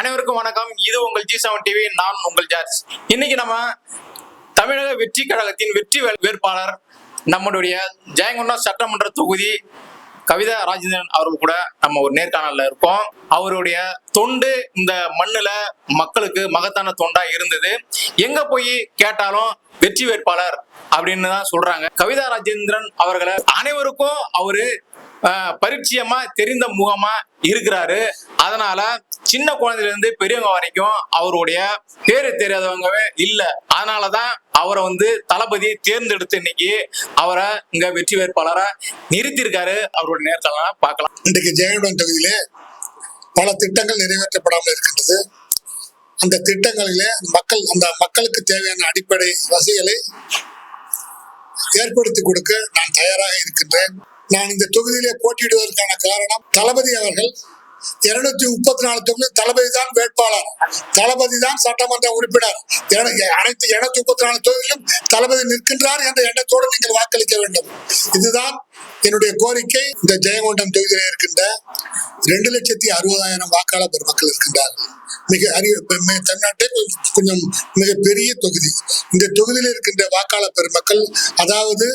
அனைவருக்கும் வணக்கம். இது உங்கள் G7 டிவி. நான் உங்கள் ஜார்ஜ். இன்னைக்கு நம்ம தமிழக வெற்றி கழகத்தின் வெற்றி வேட்பாளர் நம்முடைய ஜெயங்கொண்டம் சட்டமன்ற தொகுதி கவிதா ராஜேந்திரன் அவர்கள் கூட நம்ம ஒரு நேர்காணல்ல இருக்கோம். அவருடைய தொண்டு இந்த மண்ணுல மக்களுக்கு மகத்தான தொண்டா இருந்தது. எங்க போய் கேட்டாலும் வெற்றி வேட்பாளர் அப்படின்னு தான் சொல்றாங்க. கவிதா ராஜேந்திரன் அவர்களை அனைவருக்கும் அவரு பரிச்சயமா தெரிந்த முகமா இருக்கிறாரு. அதனால சின்ன குழந்தையில இருந்து பெரியவங்க வரைக்கும் அவருடைய பேரு தெரியாதவங்கவே இல்ல. அதனாலதான் அவரை தளபதி தேர்ந்தெடுத்து இன்னைக்கு அவரை இங்க வெற்றி வேட்பாளரா நிறுத்தியிருக்காரு. அவருடைய நேரத்தெல்லாம் பார்க்கலாம். இன்றைக்கு ஜெயங்கொண்டம் தொகுதியிலே பல திட்டங்கள் நிறைவேற்றப்படாமல் இருக்கின்றது. அந்த திட்டங்களிலே மக்களுக்கு தேவையான அடிப்படை வசதிகளை ஏற்படுத்தி கொடுக்க நான் தயாராக இருக்கின்றேன். நான் இந்த தொகுதியிலே போட்டியிடுவதற்கான காரணம், தளபதி அவர்கள் 234 தொகுதி தளபதி தான் வேட்பாளர், தளபதி தான் சட்டமன்ற உறுப்பினர். அனைத்து 234 தொகுதியிலும் தளபதி நிற்கின்றார் என்ற எண்ணத்தோடு நீங்கள் வாக்களிக்க வேண்டும். இதுதான் என்னுடைய கோரிக்கை. இந்த ஜெயங்கொண்டம் தொகுதியிலே இருக்கின்ற 2,60,000 வாக்காளர் பெருமக்கள் இருக்கின்றார்கள். தமிழ்நாட்டை கொஞ்சம் மிக பெரிய தொகுதி. இந்த தொகுதியில் இருக்கின்ற வாக்காளர் பெருமக்கள், அதாவது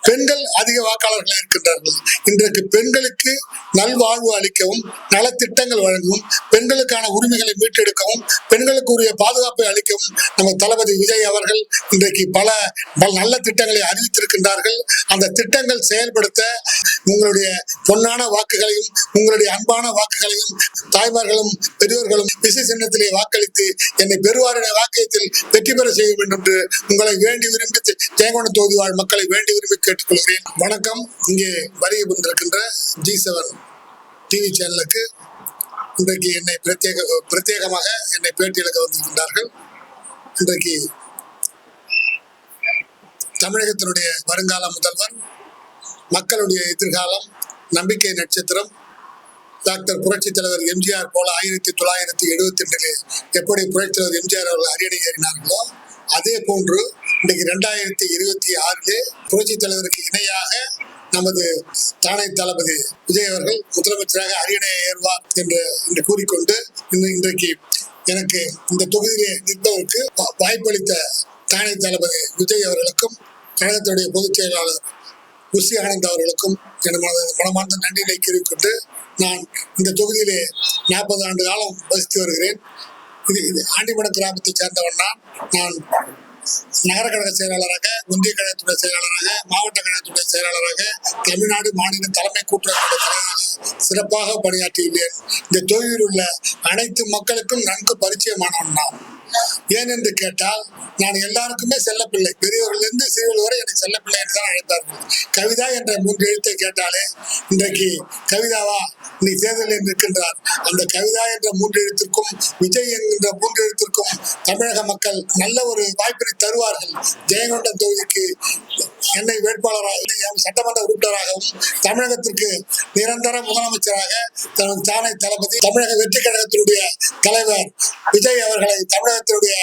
பெண்கள் அதிக வாக்காளர்கள் இருக்கின்றார்கள். இன்றைக்கு பெண்களுக்கு நல்வாழ்வு அளிக்கவும், நலத்திட்டங்கள் வழங்கவும், பெண்களுக்கான உரிமைகளை மீட்டெடுக்கவும், பெண்களுக்கு உரிய பாதுகாப்பை அளிக்கவும் நம்ம தளபதி விஜய் அவர்கள் இன்றைக்கு பல நல்ல திட்டங்களை அறிவித்திருக்கின்றார்கள். அந்த திட்டங்கள் செயல்படுத்த உங்களுடைய பொன்னான வாக்குகளையும் உங்களுடைய அன்பான வாக்குகளையும் தாய்மார்களும் பெரியோர்களும் விசை சின்னத்திலே வாக்களித்து என்னை பெருவாரிட வாக்கியத்தில் வெற்றி பெற செய்ய வேண்டும் என்று உங்களை வேண்டி விரும்பி, ஜெயங்கொண்டம் தொகுதி வாழ் மக்களை வேண்டி விரும்பி கேட்டுக்கொள்கிறேன். வணக்கம். இங்கே வருகை புரிந்திருக்கின்ற G7 டிவி சேனலுக்கு இன்றைக்கு என்னை பிரத்யேகமாக என்னை பேட்டியளிக்க வந்திருக்கின்றார்கள். இன்றைக்கு தமிழகத்தினுடைய வருங்கால முதல்வர், மக்களுடைய எதிர்காலம், நம்பிக்கை நட்சத்திரம் டாக்டர் புரட்சி தலைவர் எம்ஜிஆர் போல 1972 எப்படி புரட்சி தலைவர் எம்ஜிஆர் அவர்கள் அரியணை ஏறினார்களோ, அதே போன்று இன்றைக்கு 2026 புரட்சி தலைவருக்கு இணையாக நமது தானை தளபதி விஜய் அவர்கள் முதலமைச்சராக அரியணை ஏறுவார் என்று கூறிக்கொண்டு, இன்றைக்கு எனக்கு இந்த தொகுதியிலே நிற்பதற்கு வாய்ப்பளித்த தானை தளபதி விஜய் அவர்களுக்கும் கழகத்துடைய பொதுச் செயலாளர் குஷி ஆனந்த் அவர்களுக்கும் என் மனமார்ந்த நன்றியை கூறிக்கொண்டு, நான் இந்த தொகுதியிலே 40 ஆண்டு காலம் வசித்து வருகிறேன். இது ஆண்டிமடம் கிராமத்தை சேர்ந்தவன். நான் நகர கழக செயலாளராக, ஒன்றிய கழகத்துடைய செயலாளராக, மாவட்ட கழகத்துடைய செயலாளராக, தமிழ்நாடு மாநில தலைமை கூட்டுறவுடைய தலைவராக சிறப்பாக பணியாற்றியுள்ளேன். இந்த தொகுதியில் உள்ள அனைத்து மக்களுக்கும் நன்கு பரிச்சயமானவன் நான். ஏன் என்று கேட்டால், நான் எல்லாருக்குமே செல்லப்பிள்ளை. பெரியவர்களிலிருந்து சிறியவர்கள் வரை என்னை செல்லப்பிள்ளை என்று தான் அழைத்தார்கள். கவிதா என்ற 3 எழுத்தை கேட்டாலே இன்றைக்கு கவிதாவா நீ தேர்தலில் நிற்கின்றார். அந்த கவிதா என்ற 3 எழுத்திற்கும் விஜய் என்கின்ற 3 எழுத்திற்கும் தமிழக மக்கள் நல்ல ஒரு வாய்ப்பினை தருவார்கள். ஜெயங்கொண்டம் தொகுதிக்கு என்னை வேட்பாளராக, சட்டமன்ற உறுப்பினராகவும், தமிழகத்திற்கு நிரந்தர முதலமைச்சராக தானை தளபதி தமிழக வெற்றி கழகத்தினுடைய தலைவர் விஜய் அவர்களை தமிழகத்தினுடைய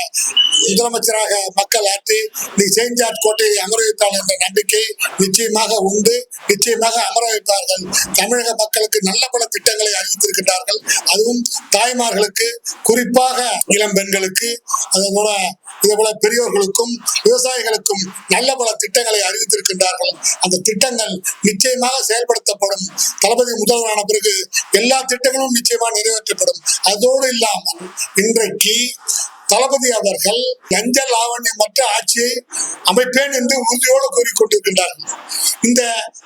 முதலமைச்சராக மக்கள் ஆற்றி நீ செஞ்சாட் கோட்டையை அமர வைப்பார்கள் என்ற நம்பிக்கை நிச்சயமாக உண்டு. நிச்சயமாக அமர வைப்பார்கள். தமிழக மக்களுக்கு நல்ல பல திட்டங்களை அறிவித்திருக்கின்றார்கள். அதுவும் தாய்மார்களுக்கு, குறிப்பாக இளம் பெண்களுக்கு, இதே போல பெரியோர்களுக்கும் விவசாயிகளுக்கும் நல்ல பல திட்டங்களை அறிவித்திருக்கின்றார்கள். அந்த திட்டங்கள் நிச்சயமாக செயல்படுத்தப்படும். தளபதி முதல்வரான பிறகு எல்லா திட்டங்களும் நிச்சயமாக நிறைவேற்றப்படும். அதோடு இல்லாமல் இன்றைக்கு தளபதி அவர்கள் லஞ்ச லாவண்யமற்ற ஆட்சியை அமைப்பேன் என்று உறுதியோடு கூறிக்கொண்டிருக்கின்றார்கள். இந்த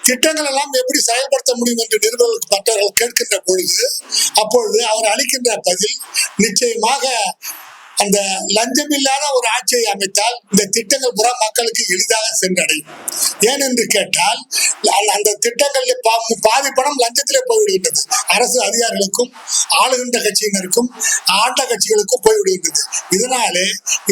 திட்டங்கள் எல்லாம் எப்படி செயல்படுத்த முடியும் என்று நிருபர்கள் மற்றவர்கள் கேட்கின்ற பொழுது, அப்பொழுது அவர் அளிக்கின்ற பதில், நிச்சயமாக அந்த லஞ்சம் இல்லாத ஒரு ஆட்சியை அமைத்தால் இந்த திட்டங்கள் புற மக்களுக்கு எளிதாக சென்றடையும். ஏன் என்று கேட்டால், அந்த திட்டங்களில் பாதி பணம் லஞ்சத்திலே போய்விடுகின்றது. அரசு அதிகாரிகளுக்கும் ஆளுகின்ற கட்சியினருக்கும் ஆண்ட கட்சிகளுக்கும் போய்விடுகின்றது. இதனாலே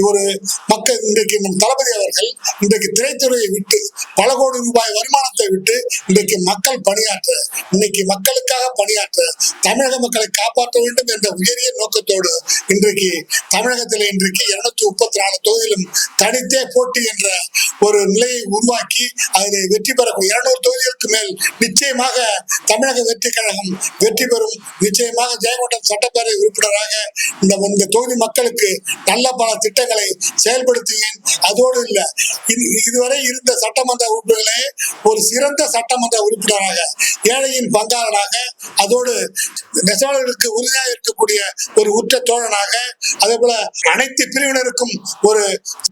ஒரு மக்கள் இன்றைக்கு நம் தளபதி அவர்கள் இன்றைக்கு திரைத்துறையை விட்டு பல கோடி ரூபாய் வருமானத்தை விட்டு இன்றைக்கு மக்கள் பணியாற்ற, இன்னைக்கு மக்களுக்காக பணியாற்ற, தமிழக மக்களை காப்பாற்ற வேண்டும் என்ற உயரிய நோக்கத்தோடு இன்றைக்கு தமிழக தமிழகத்தில் இன்றைக்கு 234 தொகுதியிலும் தனித்தே போட்டி என்ற ஒரு நிலையை உருவாக்கி அதில் வெற்றி பெறக்கூடிய 200 தொகுதிகளுக்கு மேல் நிச்சயமாக தமிழக வெற்றி கழகம் வெற்றி பெறும். நிச்சயமாக ஜெயங்கொண்டம் சட்டப்பேரவை உறுப்பினராக இந்த தொகுதி மக்களுக்கு நல்ல பல திட்டங்களை செயல்படுத்துவேன். அதோடு இல்ல, இதுவரை இருந்த சட்டமன்ற உறுப்பினர்களே ஒரு சிறந்த சட்டமன்ற உறுப்பினராக, ஏழையின் பங்காளனாக, அதோடு நெசவாளர்களுக்கு உறுதியாக இருக்கக்கூடிய ஒரு உற்ற தோழனாக, அதே போல அனைத்து பிரிவினருக்கும் ஒரு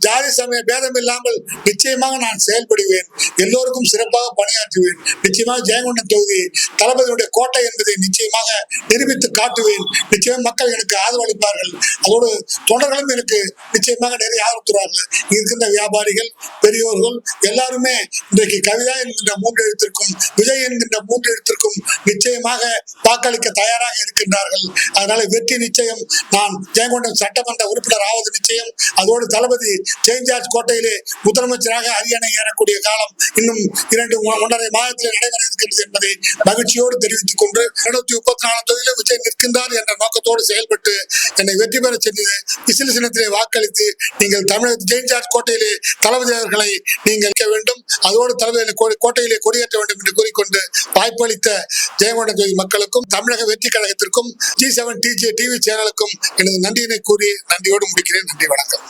ஜாதி சமய பேதம் இல்லாமல் நிச்சயமாக நான் செயல்படுவேன். எல்லோருக்கும் சிறப்பாக பணியாற்றுவேன். நிச்சயமாக ஜெயங்கொண்டம் தொகுதி தளபதியுடைய கோட்டை என்பதை நிச்சயமாக நிரூபித்து காட்டுவேன். நிச்சயம் மக்கள் எனக்கு ஆதரவளிப்பார்கள். அதோடு தொண்டர்களும் எனக்கு நிச்சயமாக நிறைய ஆதரவு தருவார்கள். இருக்கின்ற வியாபாரிகள், பெரியோர்கள் எல்லாருமே இன்றைக்கு கவிதா என்கின்ற 3 எழுத்திற்கும் விஜய் என்கின்ற 3 எழுத்திற்கும் நிச்சயமாக வாக்களிக்க தயாராக இருக்கின்றார்கள். அதனால வெற்றி நிச்சயம். நான் ஜெயங்கொண்டம் சட்டமன்ற உறுப்பினர் ஆவது நிச்சயம். அதோடு தளபதி செயின்ட் ஜார்ஜ் கோட்டையிலே முதலமைச்சராக அரியணை ஏறக்கூடிய காலம் இன்னும் 2-1.5 மாதத்தில் நடைபெற இருக்கிறது என்பதை மகிழ்ச்சியோடு தெரிவித்துக் கொண்டு 234 தொகுதியில் விஜய் நிற்கின்றார் என்ற நோக்கத்தோடு செயல்பட்டு என்னை வெற்றி பெற சென்றது விசில் சின்னத்திலே வாக்களித்து நீங்கள் தமிழக செயின்ட் ஜார்ஜ் கோட்டையிலே தளபதி அவர்களை நீங்கள் வேண்டும். அதோடு தளபதி கோட்டையிலே கொடியேற்ற வேண்டும் என்று கூறிக்கொண்டு வாய்ப்பளித்த ஜெயங்கொண்டம் தொகுதி மக்களுக்கும் தமிழக வெற்றி கழகத்திற்கும் G7 டிவி சேனலுக்கும் எனது நன்றியினை கூறி நன்றியோடு முடிக்கிறேன். நன்றி, வணக்கம்.